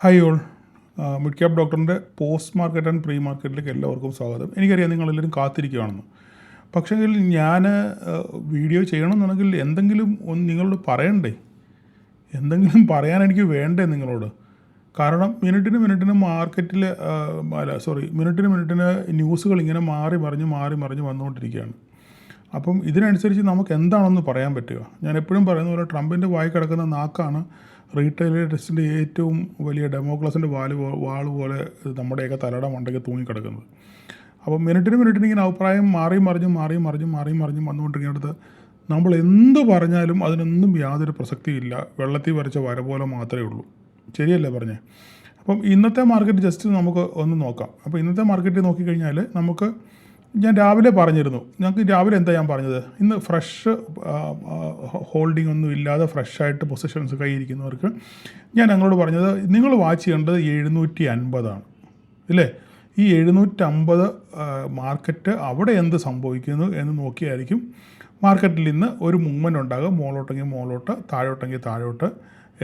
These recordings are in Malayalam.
Hi all. മിഡ് ക്യാപ് ഡോക്ടറിൻ്റെ പോസ്റ്റ് മാർക്കറ്റ് ആൻഡ് പ്രീ മാർക്കറ്റിലേക്ക് എല്ലാവർക്കും സ്വാഗതം. എനിക്കറിയാം നിങ്ങളെല്ലാവരും കാത്തിരിക്കുകയാണെന്ന്. പക്ഷേങ്കിൽ ഞാൻ വീഡിയോ ചെയ്യണമെന്നുണ്ടെങ്കിൽ എന്തെങ്കിലും ഒന്ന് നിങ്ങളോട് പറയണ്ടേ, എന്തെങ്കിലും പറയാൻ എനിക്ക് വേണ്ടേ നിങ്ങളോട്. കാരണം മിനിറ്റിന് മാർക്കറ്റിൽ മിനിറ്റിന് ന്യൂസുകൾ ഇങ്ങനെ മാറി മറിഞ്ഞ് വന്നുകൊണ്ടിരിക്കുകയാണ്. അപ്പം ഇതിനനുസരിച്ച് നമുക്ക് എന്താണെന്ന് പറയാൻ പറ്റുക. ഞാൻ എപ്പോഴും പറയുന്ന പോലെ ട്രംപിൻ്റെ വായി കിടക്കുന്ന നാക്കാണ് റീറ്റെയിലിസ്റ്റിൻ്റെ ഏറ്റവും വലിയ ഡെമോക്രസിൻ്റെ വാൾ പോലെ നമ്മുടെയൊക്കെ തലയുടെ മണ്ടയ്ക്ക് തൂങ്ങിക്കിടക്കുന്നത്. അപ്പോൾ മിനിറ്റിന് ഇങ്ങനെ അഭിപ്രായം മാറി മറിഞ്ഞ് വന്നുകൊണ്ടിരിക്കുന്നിടത്ത് നമ്മൾ എന്ത് പറഞ്ഞാലും അതിനൊന്നും യാതൊരു പ്രസക്തിയില്ല. വെള്ളത്തിൽ വരച്ച വര പോലെ മാത്രമേ ഉള്ളൂ. ശരിയല്ലേ പറഞ്ഞേ? അപ്പം ഇന്നത്തെ മാർക്കറ്റ് ജസ്റ്റ് നമുക്ക് ഒന്ന് നോക്കാം. അപ്പോൾ ഇന്നത്തെ മാർക്കറ്റ് നോക്കിക്കഴിഞ്ഞാൽ ഞാൻ രാവിലെ പറഞ്ഞിരുന്നു, ഞങ്ങൾക്ക് രാവിലെ എന്താ ഞാൻ പറഞ്ഞത്, ഇന്ന് ഫ്രഷ് ഹോൾഡിംഗ് ഒന്നും ഇല്ലാതെ ഫ്രഷായിട്ട് പൊസിഷൻസ് കയ്യിരിക്കുന്നവർക്ക് ഞാൻ ഞങ്ങളോട് പറഞ്ഞത് നിങ്ങൾ വാച്ച് ചെയ്യേണ്ടത് 750 ഇല്ലേ. ഈ 750 മാർക്കറ്റ് അവിടെ എന്ത് സംഭവിക്കുന്നു എന്ന് നോക്കിയായിരിക്കും മാർക്കറ്റിൽ ഇന്ന് ഒരു മൂവ്മെൻറ്റ് ഉണ്ടാകുക. മോളോട്ടെങ്കിൽ മോളോട്ട്, താഴോട്ടെങ്കിൽ താഴോട്ട്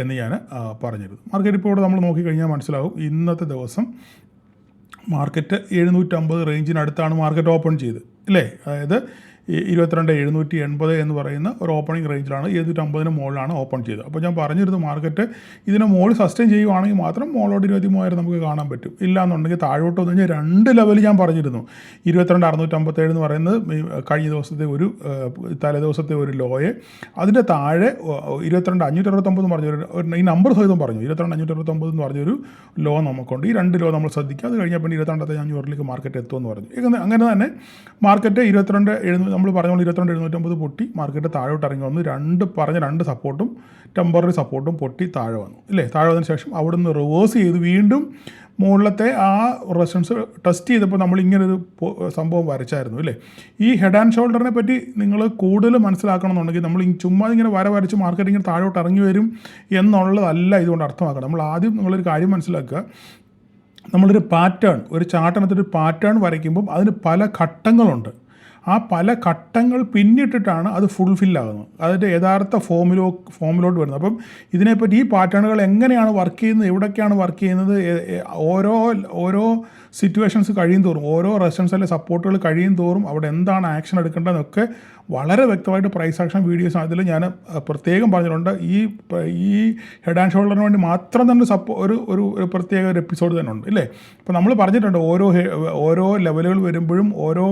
എന്ന് ഞാൻ പറഞ്ഞിരുന്നു. മാർക്കറ്റ് ഇപ്പോൾ ഇവിടെ നമ്മൾ നോക്കിക്കഴിഞ്ഞാൽ മനസ്സിലാവും, ഇന്നത്തെ ദിവസം മാർക്കറ്റ് 750 റേഞ്ചിനടുത്താണ് മാർക്കറ്റ് ഓപ്പൺ ചെയ്ത് ഇല്ലേ. അതായത് 22,780 എന്ന് പറയുന്ന ഒരു ഓപ്പണിംഗ് റേഞ്ചിലാണ് 750 മുകളിലാണ് ഓപ്പൺ ചെയ്തത്. അപ്പോൾ ഞാൻ പറഞ്ഞിരുന്നു മാർക്കറ്റ് ഇതിന് മുകളിൽ സസ്റ്റെയിൻ ചെയ്യുവാണെങ്കിൽ മാത്രം മുകളിലോട്ട് 23,000 നമുക്ക് കാണാൻ പറ്റും. ഇല്ലയെന്നുണ്ടെങ്കിൽ താഴോട്ട് വന്നു കഴിഞ്ഞാൽ 2 ലെവൽ ഞാൻ പറഞ്ഞിരുന്നു. 22,657 എന്ന് പറയുന്നത് കഴിഞ്ഞ ദിവസത്തെ ഒരു തലേദിവസത്തെ ഒരു ലോയെ, അതിൻ്റെ താഴെ 22,569 പറഞ്ഞൊരു ഈ നമ്പർ സഹിതം പറഞ്ഞു, 22,569 എന്ന് പറഞ്ഞൊരു ലോ നമുക്കുണ്ട്. ഈ 2 ലോ നമ്മൾ ശ്രദ്ധിക്കുക. അത് കഴിഞ്ഞാൽ പിന്നെ 22,500 മാർക്കറ്റ് എത്തുമെന്ന് പറഞ്ഞു. അങ്ങനെ തന്നെ മാർക്കറ്റ് 22,700 നമ്മൾ പറഞ്ഞ പോലെ 22,750 പൊട്ടി മാർക്കറ്റ് താഴോട്ട് ഇറങ്ങി വന്നു. രണ്ട് സപ്പോർട്ടും ടെമ്പററി സപ്പോർട്ടും പൊട്ടി താഴെ വന്നു ഇല്ലേ. താഴെ വന്നതിന് ശേഷം അവിടെ നിന്ന് റിവേഴ്സ് ചെയ്ത് വീണ്ടും മുകളിലത്തെ ആ റെസിസ്റ്റൻസ് ടെസ്റ്റ് ചെയ്തപ്പോൾ നമ്മൾ ഇങ്ങനൊരു സംഭവം വരച്ചായിരുന്നു ഇല്ലേ. ഈ ഹെഡ് ആൻഡ് ഷോൾഡറിനെ പറ്റി നിങ്ങൾ കൂടുതൽ മനസ്സിലാക്കണമെന്നുണ്ടെങ്കിൽ നമ്മൾ ചുമ്മാ ഇങ്ങനെ വരച്ച് മാർക്കറ്റ് ഇങ്ങനെ താഴോട്ട് ഇറങ്ങി വരും എന്നുള്ളതല്ല ഇതുകൊണ്ട് അർത്ഥമാക്കണം. നമ്മൾ ആദ്യം നിങ്ങളൊരു കാര്യം മനസ്സിലാക്കുക, നമ്മളൊരു പാറ്റേൺ, ഒരു ചാർട്ടിനകത്തൊരു പാറ്റേൺ വരയ്ക്കുമ്പം അതിന് പല ഘട്ടങ്ങളുണ്ട്. ആ പല ഘട്ടങ്ങൾ പിന്നിട്ടിട്ടാണ് അത് ഫുൾഫില്ലാകുന്നത്, അതിൻ്റെ യഥാർത്ഥ ഫോമിലോട്ട് വരുന്നത്. അപ്പം ഇതിനെപ്പറ്റി ഈ പാറ്റേണുകൾ എങ്ങനെയാണ് വർക്ക് ചെയ്യുന്നത്, എവിടേക്കാണ് വർക്ക് ചെയ്യുന്നത്, ഓരോ സിറ്റുവേഷൻസ് കഴിയും തോറും, ഓരോ റെസിസ്റ്റൻസ് അല്ലെങ്കിൽ സപ്പോർട്ടുകൾ കഴിയും തോറും അവിടെ എന്താണ് ആക്ഷൻ എടുക്കേണ്ടതെന്നൊക്കെ വളരെ വ്യക്തമായിട്ട് പ്രൈസ് ആക്ഷൻ വീഡിയോസ് അതിൽ ഞാൻ പ്രത്യേകം പറഞ്ഞിട്ടുണ്ട്. ഈ ഹെഡ് ആൻഡ് ഷോൾഡറിന് വേണ്ടി മാത്രം തന്നെ ഒരു പ്രത്യേക ഒരു എപ്പിസോഡ് തന്നെ ഉണ്ട് ഇല്ലേ. അപ്പോൾ നമ്മൾ പറഞ്ഞിട്ടുണ്ട് ഓരോ ലെവലുകൾ വരുമ്പോഴും, ഓരോ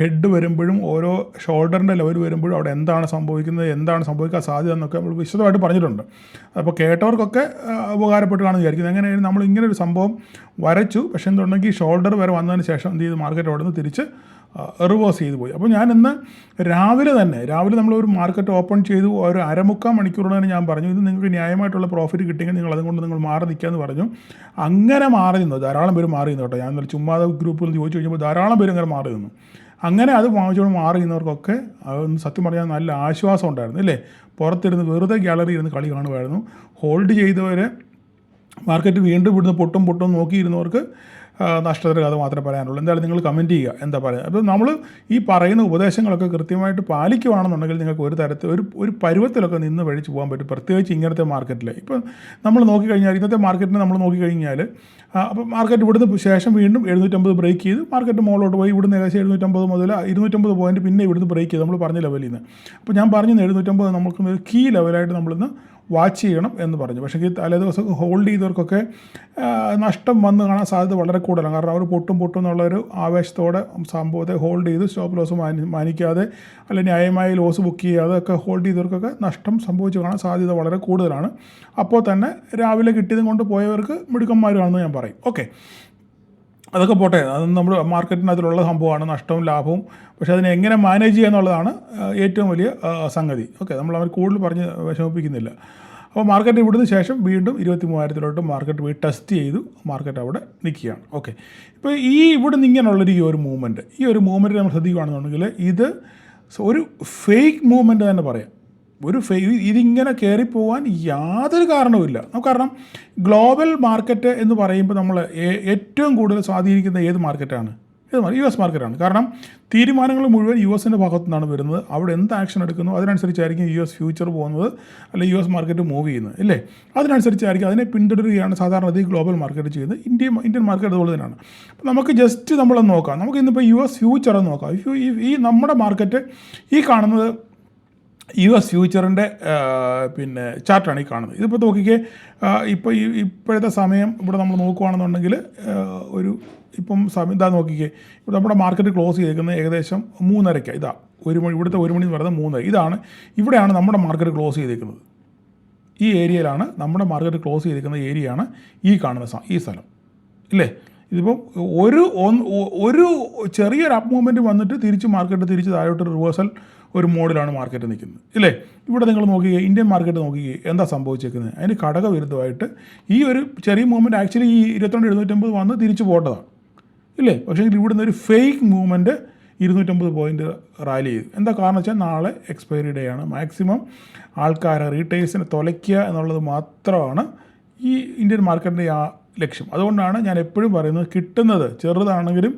ഹെഡ് വരുമ്പോഴും, ഓരോ ഷോൾഡറിൻ്റെ ലെവൽ വരുമ്പോഴും അവിടെ എന്താണ് സംഭവിക്കാൻ സാധ്യത എന്നൊക്കെ നമ്മൾ വിശദമായിട്ട് പറഞ്ഞിട്ടുണ്ട്. അപ്പോൾ കേട്ടവർക്കൊക്കെ ഉപകാരപ്പെട്ട് കാണുമെന്ന് വിചാരിക്കുന്നത്. എങ്ങനെയാണ് നമ്മൾ ഇങ്ങനെ ഒരു സംഭവം വരച്ചു, പക്ഷേ എന്തുണ്ടെങ്കിൽ ഷോൾഡർ വരെ വന്നതിന് ശേഷം എന്ത് ചെയ്ത് മാർക്കറ്റ് അവിടെ നിന്ന് തിരിച്ച് റിവേഴ്സ് ചെയ്ത് പോയി. അപ്പോൾ ഞാൻ ഇന്ന് രാവിലെ നമ്മളൊരു മാർക്കറ്റ് ഓപ്പൺ ചെയ്തു, ഒരു 1/4 മണിക്കൂറിന് തന്നെ ഞാൻ പറഞ്ഞു, ഇത് നിങ്ങൾക്ക് ന്യായമായിട്ടുള്ള പ്രോഫിറ്റ് കിട്ടിയെങ്കിൽ നിങ്ങൾ അതുകൊണ്ട് നിങ്ങൾ മാറി നിൽക്കാമെന്ന് പറഞ്ഞു. അങ്ങനെ മാറി നിന്നു, ധാരാളം പേര് മാറി നിന്നു കേട്ടോ. ഞാൻ ഇന്നലെ ചുമ്മാതെ ഗ്രൂപ്പിൽ ചോദിച്ചു കഴിഞ്ഞപ്പോൾ ധാരാളം പേര് അങ്ങനെ മാറി നിന്നു. അങ്ങനെ അത് വാങ്ങിച്ചുകൊണ്ട് മാറി നിന്നവർക്കൊക്കെ സത്യം പറഞ്ഞാൽ നല്ല ആശ്വാസം ഉണ്ടായിരുന്നു ഇല്ലേ. പുറത്തിരുന്ന് വെറുതെ ഗ്യാലറി ഇരുന്ന് കളി കാണുമായിരുന്നു. ഹോൾഡ് ചെയ്തവരെ മാർക്കറ്റ് വീണ്ടും ഇവിടുന്ന് പൊട്ടും നോക്കിയിരുന്നവർക്ക് നഷ്ടത്തിൻ്റെ കഥ മാത്രമേ പറയാനുള്ളൂ. എന്തായാലും നിങ്ങൾ കമൻറ്റ് ചെയ്യുക എന്താ പറയുക. അപ്പോൾ നമ്മൾ ഈ പറയുന്ന ഉപദേശങ്ങളൊക്കെ കൃത്യമായിട്ട് പാലിക്കുകയാണെന്നുണ്ടെങ്കിൽ നിങ്ങൾക്ക് ഒരു തരത്തിൽ ഒരു പരുവത്തിലൊക്കെ നിന്ന് വഴിച്ച് പോകാൻ പറ്റും, പ്രത്യേകിച്ച് ഇങ്ങനത്തെ മാർക്കറ്റിൽ. ഇപ്പം നമ്മൾ നോക്കിക്കഴിഞ്ഞാൽ ഇന്നത്തെ മാർക്കറ്റിനെ നമ്മൾ നോക്കിക്കഴിഞ്ഞാൽ അപ്പോൾ മാർക്കറ്റ് ഇവിടുന്ന് ശേഷം വീണ്ടും 750 ബ്രേക്ക് ചെയ്ത് മാർക്കറ്റ് മുകളിലോട്ട് പോയി. ഇവിടുന്ന് ഏകദേശം 750 മുതൽ 250 പോയിൻറ്റ് പിന്നെ ഇവിടുന്ന് ബ്രേക്ക് ചെയ്ത് നമ്മൾ പറഞ്ഞ ലെവലിൽ നിന്ന്. അപ്പോൾ ഞാൻ പറഞ്ഞു 750 നമുക്ക് കീ ലെവലായിട്ട് നമ്മളിന്ന് വാച്ച് ചെയ്യണം എന്ന് പറഞ്ഞു. പക്ഷേ ഈ തലേദിവസം ഹോൾഡ് ചെയ്തവർക്കൊക്കെ നഷ്ടം വന്ന് കാണാൻ സാധ്യത വളരെ കൂടുതലാണ്. കാരണം അവർ പൊട്ടും എന്നുള്ളൊരു ആവേശത്തോടെ സംഭവത്തെ ഹോൾഡ് ചെയ്ത് സ്റ്റോപ്പ് ലോസ് മാനിക്കാതെ അല്ലെങ്കിൽ ന്യായമായ ലോസ് ബുക്ക് ചെയ്യാതെ ഒക്കെ ഹോൾഡ് ചെയ്തവർക്കൊക്കെ നഷ്ടം സംഭവിച്ച് കാണാൻ സാധ്യത വളരെ കൂടുതലാണ്. അപ്പോൾ തന്നെ രാവിലെ കിട്ടിയതും കൊണ്ട് പോയവർക്ക് മിടുക്കന്മാരാണെന്ന് ഞാൻ പറയും. ഓക്കെ, അതൊക്കെ പോട്ടെ, അത് നമ്മൾ മാർക്കറ്റിനകത്തിലുള്ള സംഭവമാണ്, നഷ്ടവും ലാഭവും. പക്ഷേ അതിനെ എങ്ങനെ മാനേജ് ചെയ്യുക എന്നുള്ളതാണ് ഏറ്റവും വലിയ സംഗതി. ഓക്കെ, നമ്മൾ അവർ കൂടുതൽ പറഞ്ഞ് വിഷമിപ്പിക്കുന്നില്ല. അപ്പോൾ മാർക്കറ്റ് ഇവിടുന്ന് ശേഷം വീണ്ടും 23,000 മാർക്കറ്റ് പോയി ടെസ്റ്റ് ചെയ്തു, മാർക്കറ്റ് അവിടെ നിൽക്കുകയാണ്. ഓക്കെ, ഇപ്പോൾ ഇവിടുന്ന് ഇങ്ങനെയുള്ളൊരു ഈ ഒരു മൂവ്മെൻറ്റ് നമ്മൾ ശ്രദ്ധിക്കുകയാണെന്നുണ്ടെങ്കിൽ ഇത് ഒരു ഫേക്ക് മൂവ്മെൻറ്റ് തന്നെ പറയാം. ഇതിങ്ങനെ കയറിപ്പോവാൻ യാതൊരു കാരണവുമില്ല. കാരണം ഗ്ലോബൽ മാർക്കറ്റ് എന്ന് പറയുമ്പോൾ നമ്മൾ ഏറ്റവും കൂടുതൽ സ്വാധീനിക്കുന്ന ഏത് മാർക്കറ്റാണ്? ഇത് US മാർക്കറ്റാണ്. കാരണം തീരുമാനങ്ങൾ മുഴുവൻ US ഭാഗത്തു നിന്നാണ് വരുന്നത്. അവിടെ എന്ത് ആക്ഷൻ എടുക്കുന്നു അതിനനുസരിച്ചായിരിക്കും US ഫ്യൂച്ചർ പോകുന്നത്, അല്ലെങ്കിൽ US മാർക്കറ്റ് മൂവ് ചെയ്യുന്നത്, അല്ലേ? അതിനനുസരിച്ചായിരിക്കും അതിനെ പിന്തുടരുകയാണ് സാധാരണ ഈ ഗ്ലോബൽ മാർക്കറ്റ് ചെയ്യുന്നത്. ഇന്ത്യൻ മാർക്കറ്റ് അതുപോലെ തന്നെയാണ്. അപ്പോൾ നമുക്ക് ജസ്റ്റ് നമ്മളൊന്ന് നോക്കാം. നമുക്ക് ഇന്നിപ്പോൾ US ഫ്യൂച്ചർ എന്ന് നോക്കാം. ഈ നമ്മുടെ മാർക്കറ്റ് ഈ കാണുന്നത് US ഫ്യൂച്ചറിൻ്റെ ചാർട്ടാണ് ഈ കാണുന്നത്. ഇതിപ്പോൾ നോക്കിക്കേ, ഇപ്പോഴത്തെ സമയം ഇവിടെ നമ്മൾ നോക്കുകയാണെന്നുണ്ടെങ്കിൽ ഇപ്പം സമയം ഇതാ നോക്കിക്കേ, ഇപ്പോൾ നമ്മുടെ മാർക്കറ്റ് ക്ലോസ് ചെയ്തേക്കുന്നത് ഏകദേശം 3:30. ഇതാ ഇവിടുത്തെ 1 മണി എന്ന് പറയുന്നത് 3:30. ഇവിടെയാണ് നമ്മുടെ മാർക്കറ്റ് ക്ലോസ് ചെയ്തേക്കുന്നത്. ഈ ഏരിയയിലാണ് നമ്മുടെ മാർക്കറ്റ് ക്ലോസ് ചെയ്തേക്കുന്ന ഏരിയയാണ് ഈ കാണുന്ന ഈ സ്ഥലം, ഇല്ലേ? ഇതിപ്പം ഒരു ചെറിയൊരു അപ്പ് മൂവ്മെൻറ്റ് വന്നിട്ട് മാർക്കറ്റ് തിരിച്ച് താഴോട്ട് റിവേഴ്സൽ ഒരു മോഡിലാണ് മാർക്കറ്റ് നിൽക്കുന്നത്, ഇല്ലേ? ഇവിടെ നിങ്ങൾ നോക്കിക്കേ, ഇന്ത്യൻ മാർക്കറ്റ് നോക്കിക്കേ, എന്താ സംഭവിച്ചേക്കുന്നത്? അതിന് ഘടകവിരുദ്ധമായിട്ട് ഈ ഒരു ചെറിയ മൂവ്മെൻറ്റ് ആക്ച്വലി ഈ 22,750 വന്ന് തിരിച്ചു പോട്ടതാണ്, ഇല്ലേ? പക്ഷേ ഇവിടുന്ന് ഒരു ഫേക്ക് മൂവ്മെൻറ്റ് 250 പോയിൻറ്റ് റാലി ചെയ്തു. എന്താ കാരണം വെച്ചാൽ നാളെ എക്സ്പയറി ഡേ ആണ്. മാക്സിമം ആൾക്കാരെ റീറ്റെയിൽസിനെ തുലയ്ക്കുക എന്നുള്ളത് മാത്രമാണ് ഈ ഇന്ത്യൻ മാർക്കറ്റിൻ്റെ ആ ലക്ഷ്യം. അതുകൊണ്ടാണ് ഞാൻ എപ്പോഴും പറയുന്നത്, കിട്ടുന്നത് ചെറുതാണെങ്കിലും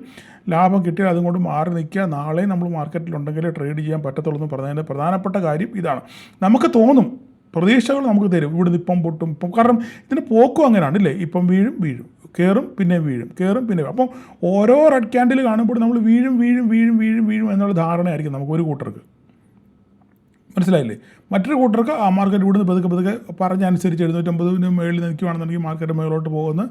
ലാഭം കിട്ടിയാൽ അതുകൊണ്ട് മാറി നിൽക്കുക. നാളെ നമ്മൾ മാർക്കറ്റിലുണ്ടെങ്കിൽ ട്രേഡ് ചെയ്യാൻ പറ്റത്തുള്ളൂ എന്ന് പറഞ്ഞതിൻ്റെ പ്രധാനപ്പെട്ട കാര്യം ഇതാണ്. നമുക്ക് തോന്നും, പ്രതീക്ഷകൾ നമുക്ക് തരും, ഇവിടുന്ന് ഇപ്പം പൊട്ടും, കാരണം ഇതിൻ്റെ പോക്കും അങ്ങനെയാണ്, ഇല്ലേ? ഇപ്പം വീഴും, കയറും, പിന്നെ വീഴും, കയറും, പിന്നെ അപ്പം ഓരോ റെഡ് ക്യാൻഡിൽ കാണുമ്പോൾ നമ്മൾ വീഴും എന്നുള്ള ധാരണയായിരിക്കും നമുക്ക് ഒരു കൂട്ടർക്ക്. മനസ്സിലായില്ലേ? മറ്റൊരു കൂട്ടർക്ക് ആ മാർക്കറ്റ് ഇവിടുന്ന് പതുക്കെ പറഞ്ഞനുസരിച്ച് 750 മേളിൽ നിൽക്കുകയാണെന്നുണ്ടെങ്കിൽ മാർക്കറ്റ് മേലോട്ട് പോകുന്ന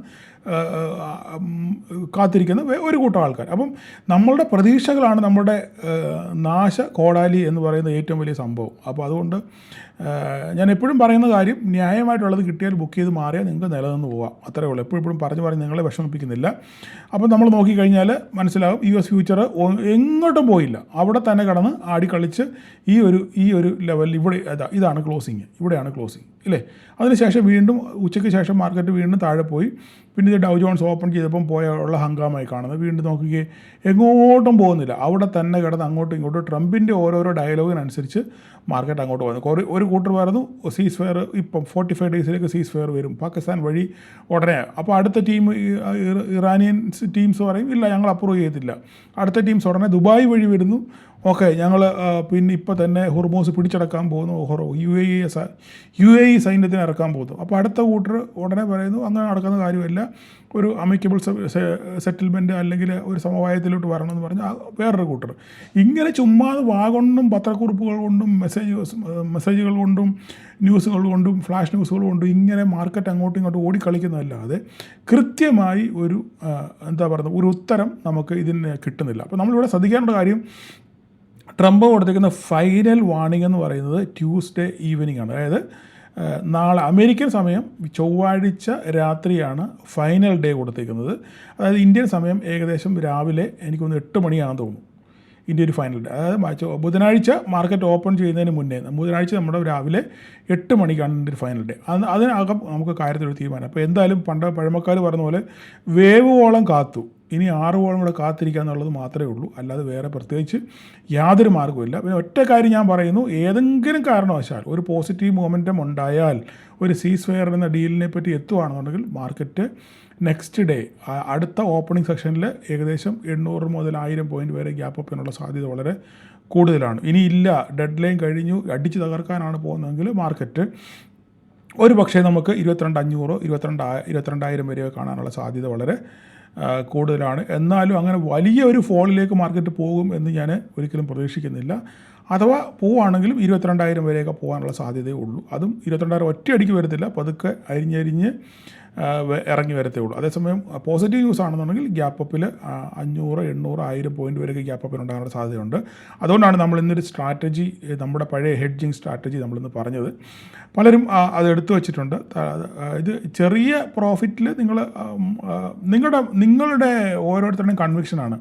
കാത്തിരിക്കുന്ന ഒരു കൂട്ടം ആൾക്കാർ. അപ്പം നമ്മളുടെ പ്രതീക്ഷകളാണ് നമ്മുടെ കോടാലി എന്ന് പറയുന്ന ഏറ്റവും വലിയ സംഭവം. അപ്പോൾ അതുകൊണ്ട് ഞാൻ എപ്പോഴും പറയുന്ന കാര്യം, ന്യായമായിട്ടുള്ളത് കിട്ടിയാൽ ബുക്ക് ചെയ്ത് മാറിയാൽ നിങ്ങൾക്ക് നിലനിന്ന് പോകാം, അത്രേ ഉള്ളൂ. എപ്പോഴും പറഞ്ഞ് നിങ്ങളെ വിഷമിപ്പിക്കുന്നില്ല. അപ്പോൾ നമ്മൾ നോക്കിക്കഴിഞ്ഞാൽ മനസ്സിലാവും, US ഫ്യൂച്ചർ എങ്ങോട്ടും പോയില്ല, അവിടെ തന്നെ കിടന്ന് ആടിക്കളിച്ച് ഈ ഒരു ലെവലിൽ ഇതാണ് ക്ലോസിങ്, ഇവിടെയാണ് ക്ലോസിങ്, ഇല്ലേ? അതിനുശേഷം വീണ്ടും ഉച്ചയ്ക്ക് ശേഷം മാർക്കറ്റ് വീണ്ടും താഴെ പോയി. പിന്നെ ഇത് ഡൗ ജോൺസ് ഓപ്പൺ ചെയ്തപ്പം ഉള്ള ഹംഗാമായി കാണുന്നത്. വീണ്ടും നോക്കുകയെ എങ്ങോട്ടും പോകുന്നില്ല, അവിടെ തന്നെ കിടന്ന് അങ്ങോട്ടും ഇങ്ങോട്ടും ട്രംപിൻ്റെ ഓരോരോ ഡയലോഗിനനുസരിച്ച് മാർക്കറ്റ് അങ്ങോട്ട് പോകുന്നു. ഒരു കൂട്ടർ പറയുന്നു സീസ് ഫെയർ ഇപ്പം 45 ഡേയ്സിലേക്ക് സീസ് ഫെയർ വരും, പാകിസ്ഥാൻ വഴി ഉടനെ. അപ്പോൾ അടുത്ത ടീം ഇറാനിയൻ ടീംസ് പറയും ഇല്ല, ഞങ്ങൾ അപ്രൂവ് ചെയ്തില്ല. അടുത്ത ടീംസ് ഉടനെ ദുബായ് വഴി വരുന്നു, ഓക്കെ ഞങ്ങൾ പിന്നെ ഇപ്പോൾ തന്നെ ഹുർമൂസ് പിടിച്ചടക്കാൻ പോകുന്നു, UAE സൈന്യത്തിന് ഇറക്കാൻ പോകുന്നു. അപ്പോൾ അടുത്ത കൂട്ടർ ഉടനെ പറയുന്നു അങ്ങനെ നടക്കുന്ന കാര്യമില്ല, ഒരു അമിക്കബിൾ സെറ്റിൽമെൻറ്റ് അല്ലെങ്കിൽ ഒരു സമവായത്തിലോട്ട് വരണമെന്ന് പറഞ്ഞാൽ വേറൊരു കൂട്ടർ. ഇങ്ങനെ ചുമ്മാ വാഗൊണ്ടും പത്രക്കുറിപ്പുകൾ കൊണ്ടും മെസ്സേജുകൾ കൊണ്ടും ന്യൂസുകൾ കൊണ്ടും ഫ്ലാഷ് ന്യൂസുകൾ കൊണ്ടും ഇങ്ങനെ മാർക്കറ്റ് അങ്ങോട്ടും ഇങ്ങോട്ടും ഓടിക്കളിക്കുന്നതല്ലാതെ കൃത്യമായി ഒരു ഒരു ഉത്തരം നമുക്ക് ഇതിന് കിട്ടുന്നില്ല. അപ്പോൾ നമ്മളിവിടെ ശ്രദ്ധിക്കേണ്ട കാര്യം, ട്രംപ് കൊടുത്തിരിക്കുന്ന ഫൈനൽ വാർണിംഗ് എന്ന് പറയുന്നത് ട്യൂസ്ഡേ ഈവനിങ് ആണ്. അതായത് നാളെ അമേരിക്കൻ സമയം ചൊവ്വാഴ്ച രാത്രിയാണ് ഫൈനൽ ഡേ കൊടുത്തിരിക്കുന്നത്. അതായത് ഇന്ത്യൻ സമയം ഏകദേശം രാവിലെ എനിക്കൊന്ന് 8 മണിയാണെന്ന് തോന്നുന്നു ഇന്ത്യ ഒരു ഫൈനൽ ഡേ. അതായത് ബുധനാഴ്ച മാർക്കറ്റ് ഓപ്പൺ ചെയ്യുന്നതിന് മുന്നേ, ബുധനാഴ്ച നമ്മുടെ രാവിലെ 8 മണിക്കാണ് ഇതിൻ്റെ ഒരു ഫൈനൽ ഡേ. അതിനകം നമുക്ക് കാര്യത്തിലൊരു തീരുമാനം. അപ്പോൾ എന്തായാലും പഴമക്കാർ പറഞ്ഞ പോലെ വേവുവോളം കാത്തു, ഇനി 6 വോളം കൂടെ കാത്തിരിക്കുക എന്നുള്ളത് മാത്രമേ ഉള്ളൂ, അല്ലാതെ വേറെ പ്രത്യേകിച്ച് യാതൊരു മാർഗ്ഗമില്ല. പിന്നെ ഒറ്റ കാര്യം ഞാൻ പറയുന്നു, ഏതെങ്കിലും കാരണവശാൽ ഒരു പോസിറ്റീവ് മൊമെൻറ്റം ഉണ്ടായാൽ, ഒരു സീസ് ഫെയർ എന്ന ഡീലിനെ പറ്റി എത്തുകയാണെന്നുണ്ടെങ്കിൽ മാർക്കറ്റ് നെക്സ്റ്റ് ഡേ അടുത്ത ഓപ്പണിംഗ് സെക്ഷനിൽ ഏകദേശം 800 മുതൽ 1000 പോയിൻറ്റ് വരെ ഗ്യാപ്പ് അപ്പിനുള്ള സാധ്യത വളരെ കൂടുതലാണ്. ഇനിയില്ല, ഡെഡ് ലൈൻ കഴിഞ്ഞു, അടിച്ച് തകർക്കാനാണ് പോകുന്നതെങ്കിൽ മാർക്കറ്റ് ഒരു പക്ഷേ നമുക്ക് 22,500 22,000 വരെ കാണാനുള്ള സാധ്യത വളരെ കൂടുതലാണ്. എന്നാലും അങ്ങനെ വലിയ ഒരു ഫോളിലേക്ക് മാർക്കറ്റ് പോകും എന്ന് ഞാൻ ഒരിക്കലും പ്രതീക്ഷിക്കുന്നില്ല. അഥവാ പോവുകയാണെങ്കിലും 22,000 വരെയൊക്കെ പോകാനുള്ള സാധ്യതയേ ഉള്ളൂ. അതും 22,000 ഒറ്റയടിക്ക് വരത്തില്ല, പതുക്കെ അരിഞ്ഞ് ഇറങ്ങി വരത്തേ ഉള്ളൂ. അതേസമയം പോസിറ്റീവ് ന്യൂസ് ആണെന്നുണ്ടെങ്കിൽ ഗ്യാപ്പ് അപ്പിൽ 500, 800, 1000 പോയിൻറ്റ് വരെയൊക്കെ ഗ്യാപ്പ് അപ്പിൽ ഉണ്ടാകാനുള്ള സാധ്യതയുണ്ട്. അതുകൊണ്ടാണ് നമ്മൾ ഇന്നൊരു സ്ട്രാറ്റജി, നമ്മുടെ പഴയ ഹെഡ്ജിങ് സ്ട്രാറ്റജി നമ്മളിന്ന് പറഞ്ഞത്. പലരും അത് എടുത്തു വച്ചിട്ടുണ്ട്. ഇത് ചെറിയ പ്രോഫിറ്റിൽ നിങ്ങളുടെ ഓരോരുത്തരുടെയും കൺവിക്ഷനാണ്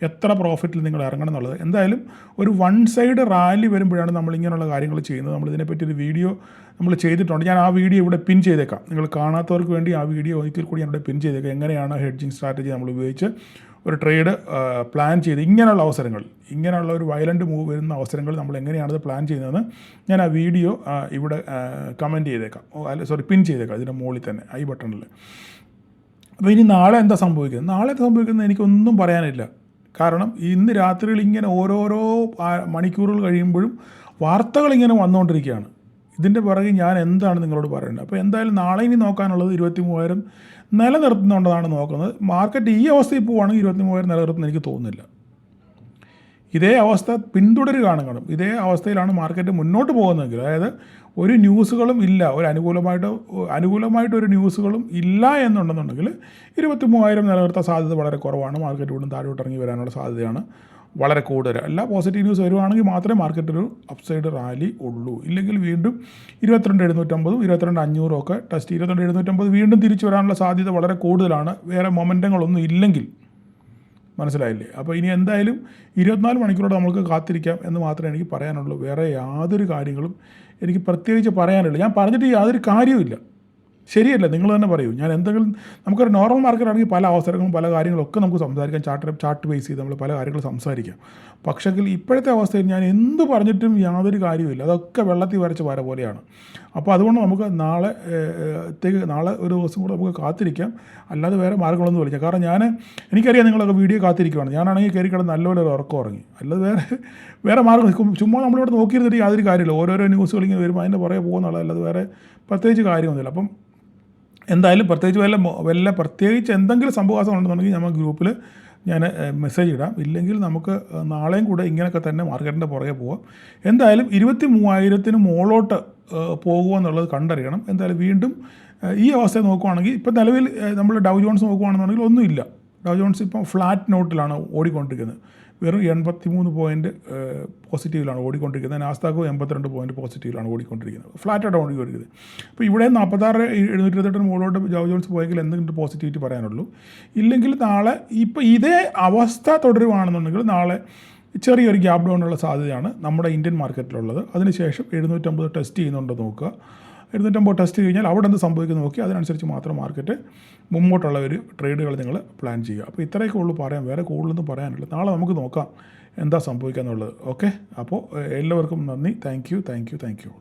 എത്ര പ്രോഫിറ്റിൽ നിങ്ങൾ ഇറങ്ങണം എന്നുള്ളത്. എന്തായാലും ഒരു വൺ സൈഡ് റാലി വരുമ്പോഴാണ് നമ്മളിങ്ങനെയുള്ള കാര്യങ്ങൾ ചെയ്യുന്നത്. നമ്മളിതിനെപ്പറ്റി ഒരു വീഡിയോ നമ്മൾ ചെയ്തിട്ടുണ്ട്. ഞാൻ ആ വീഡിയോ ഇവിടെ പിൻ ചെയ്തേക്കാം. നിങ്ങൾ കാണാത്തവർക്ക് വേണ്ടി ആ വീഡിയോ ഒരിക്കൽ കൂടി ഞാൻ ഇവിടെ പിൻ ചെയ്തേക്കാം. എങ്ങനെയാണ് ഹെഡ്ജിങ് സ്ട്രാറ്റജി നമ്മൾ ഉപയോഗിച്ച് ഒരു ട്രേഡ് പ്ലാൻ ചെയ്ത് ഇങ്ങനെയുള്ള അവസരങ്ങൾ, ഇങ്ങനെയുള്ള ഒരു വയലൻ്റ് മൂവ് വരുന്ന അവസരങ്ങൾ നമ്മൾ എങ്ങനെയാണത് പ്ലാൻ ചെയ്യുന്നതെന്ന് ഞാൻ ആ വീഡിയോ ഇവിടെ കമൻറ്റ് ചെയ്തേക്കാം, പിൻ ചെയ്തേക്കാം ഇതിൻ്റെ മുകളിൽ തന്നെ ഐ ബട്ടണിൽ. അപ്പോൾ ഇനി നാളെ എന്താ സംഭവിക്കുന്നത് എനിക്കൊന്നും പറയാനില്ല. കാരണം ഇന്ന് രാത്രിയിൽ ഇങ്ങനെ ഓരോരോ മണിക്കൂറുകൾ കഴിയുമ്പോഴും വാർത്തകൾ ഇങ്ങനെ വന്നുകൊണ്ടിരിക്കുകയാണ്. ഇതിൻ്റെ പിറകെ ഞാൻ എന്താണ് നിങ്ങളോട് പറയേണ്ടത്? അപ്പോൾ എന്തായാലും നാളെ ഇനി നോക്കാനുള്ളത് 23,000 നിലനിർത്തുന്നുണ്ടെന്നാണ് നോക്കുന്നത്. മാർക്കറ്റ് ഈ അവസ്ഥയിൽ പോവുകയാണെങ്കിൽ 23,000 നിലനിർത്തുന്ന എനിക്ക് തോന്നുന്നില്ല. ഇതേ അവസ്ഥ പിന്തുടരുകയാണ് കാണും. ഇതേ അവസ്ഥയിലാണ് മാർക്കറ്റ് മുന്നോട്ട് പോകുന്നതെങ്കിൽ, അതായത് ഒരു ന്യൂസുകളും ഇല്ല, ഒരു അനുകൂലമായിട്ടൊരു ന്യൂസുകളും ഇല്ല എന്നുണ്ടെന്നുണ്ടെങ്കിൽ 23,000 നിലനിർത്താൻ സാധ്യത വളരെ കുറവാണ്. മാർക്കറ്റ് വീണ്ടും താഴോട്ട് ഇറങ്ങി വരാനുള്ള സാധ്യതയാണ് വളരെ കൂടുതൽ. അല്ല, പോസിറ്റീവ് ന്യൂസ് വരുവാണെങ്കിൽ മാത്രമേ മാർക്കറ്റൊരു അപ്സൈഡ് റാലി ഉള്ളൂ. ഇല്ലെങ്കിൽ വീണ്ടും 22,750 22,500 ഒക്കെ ടെസ്റ്റ് 22,750 വീണ്ടും തിരിച്ചു വരാനുള്ള സാധ്യത വളരെ കൂടുതലാണ്, വേറെ മൊമെൻറ്റങ്ങളൊന്നും ഇല്ലെങ്കിൽ. മനസ്സിലായില്ലേ? അപ്പോൾ ഇനി എന്തായാലും 24 മണിക്കൂറോടെ നമുക്ക് കാത്തിരിക്കാം എന്ന് മാത്രമേ എനിക്ക് പറയാനുള്ളൂ. വേറെ യാതൊരു കാര്യങ്ങളും എനിക്ക് പ്രത്യേകിച്ച് പറയാനുള്ളൂ. ഞാൻ പറഞ്ഞിട്ട് യാതൊരു കാര്യവുമില്ല. ശരിയല്ല, നിങ്ങൾ തന്നെ പറയൂ. ഞാൻ എന്തെങ്കിലും, നമുക്കൊരു നോർമൽ മാർക്കറ്റാണെങ്കിൽ പല അവസരങ്ങളും പല കാര്യങ്ങളൊക്കെ നമുക്ക് സംസാരിക്കാം, ചാർട്ട് ബേസ് ചെയ്ത് നമ്മൾ പല കാര്യങ്ങൾ സംസാരിക്കാം. പക്ഷെങ്കിൽ ഇപ്പോഴത്തെ അവസ്ഥയിൽ ഞാൻ എന്ത് പറഞ്ഞിട്ടും യാതൊരു കാര്യവുമില്ല. അതൊക്കെ വെള്ളത്തിൽ വരച്ച വര പോലെയാണ്. അപ്പോൾ അതുകൊണ്ട് നമുക്ക് നാളെ ഒരു ദിവസം കൂടെ നമുക്ക് കാത്തിരിക്കാം. അല്ലാതെ വേറെ മാർഗ്ഗങ്ങളൊന്നും വിളിക്കാം. കാരണം എനിക്കറിയാം നിങ്ങളൊക്കെ വീഡിയോ കാത്തിരിക്കുകയാണ്. ഞാനാണെങ്കിൽ കയറി കിടന്ന് നല്ലപോലെ ഒരു ഉറക്കം ഉറങ്ങി. അല്ലാതെ വേറെ മാർഗ്ഗം ചുമ്മാ നമ്മളിവിടെ നോക്കിയിരുന്നിട്ട് യാതൊരു കാര്യമില്ല. ഓരോരോ ന്യൂസുകൾ ഇങ്ങനെ വരുമ്പോൾ അതിൻ്റെ പുറകെ പോകുന്നുള്ള, അല്ലാതെ വേറെ പ്രത്യേകിച്ച് കാര്യമൊന്നുമില്ല. അപ്പം എന്തായാലും പ്രത്യേകിച്ച് എന്തെങ്കിലും സംഭവം ഉണ്ടെന്നുണ്ടെങ്കിൽ നമ്മൾ ഗ്രൂപ്പിൽ ഞാൻ മെസ്സേജ് ഇടാം. ഇല്ലെങ്കിൽ നമുക്ക് നാളെയും കൂടെ ഇങ്ങനെയൊക്കെ തന്നെ മാർക്കറ്റിൻ്റെ പുറകെ പോവാം. എന്തായാലും 23,000 മുകളിലോട്ട് പോകുക എന്നുള്ളത് കണ്ടറിയണം. എന്തായാലും വീണ്ടും ഈ അവസ്ഥ നോക്കുവാണെങ്കിൽ ഇപ്പം നിലവിൽ നമ്മൾ ഡൗ ജോൺസ് നോക്കുകയാണെന്നുണ്ടെങ്കിൽ ഒന്നുമില്ല. ഡൗ ജോൺസ് ഇപ്പം ഫ്ലാറ്റ് നോട്ടിലാണ് ഓടിക്കൊണ്ടിരിക്കുന്നത്. വെറും 83 പോയിൻറ്റ് പോസിറ്റീവിലാണ് ഓടിക്കൊണ്ടിരിക്കുന്നത്. നാസ്ഡാക്ക് 82 പോയിൻറ്റ് പോസിറ്റീവിലാണ് ഓടിക്കൊണ്ടിരിക്കുന്നത്. ഫ്ലാറ്റായിട്ട് ഓടിക്കൊണ്ടിരിക്കുന്നത്. അപ്പോൾ ഇവിടെ 46,728 മുകളിലോട്ട് ഡൗ ജോൺസ് പോയെങ്കിൽ എന്തെങ്കിലും പോസിറ്റിവിറ്റി പറയാനുള്ളൂ. ഇല്ലെങ്കിൽ നാളെ ഇപ്പോൾ ഇതേ അവസ്ഥ തുടരുവാണെന്നുണ്ടെങ്കിൽ നാളെ ചെറിയൊരു ഗ്യാപ്പ് ഡൗണുള്ള സാധ്യതയാണ് നമ്മുടെ ഇന്ത്യൻ മാർക്കറ്റിലുള്ളത്. അതിനുശേഷം 750 ടെസ്റ്റ് ചെയ്യുന്നുണ്ടോ നോക്കുക. 750 ടെസ്റ്റ് കഴിഞ്ഞാൽ അവിടെ എന്ത് സംഭവിക്കുന്നു നോക്കി അതിനനുസരിച്ച് മാത്രം മാർക്കറ്റ് മുമ്പോട്ടുള്ള ഒരു ട്രേഡുകൾ നിങ്ങൾ പ്ലാൻ ചെയ്യുക. അപ്പോൾ ഇത്രയൊക്കെ ഉള്ളൂ പറയാം, വേറെ കൂടുതലൊന്നും പറയാനില്ല. നാളെ നമുക്ക് നോക്കാം എന്താ സംഭവിക്കുക എന്നുള്ളത്. ഓക്കെ, അപ്പോൾ എല്ലാവർക്കും നന്ദി. Thank you.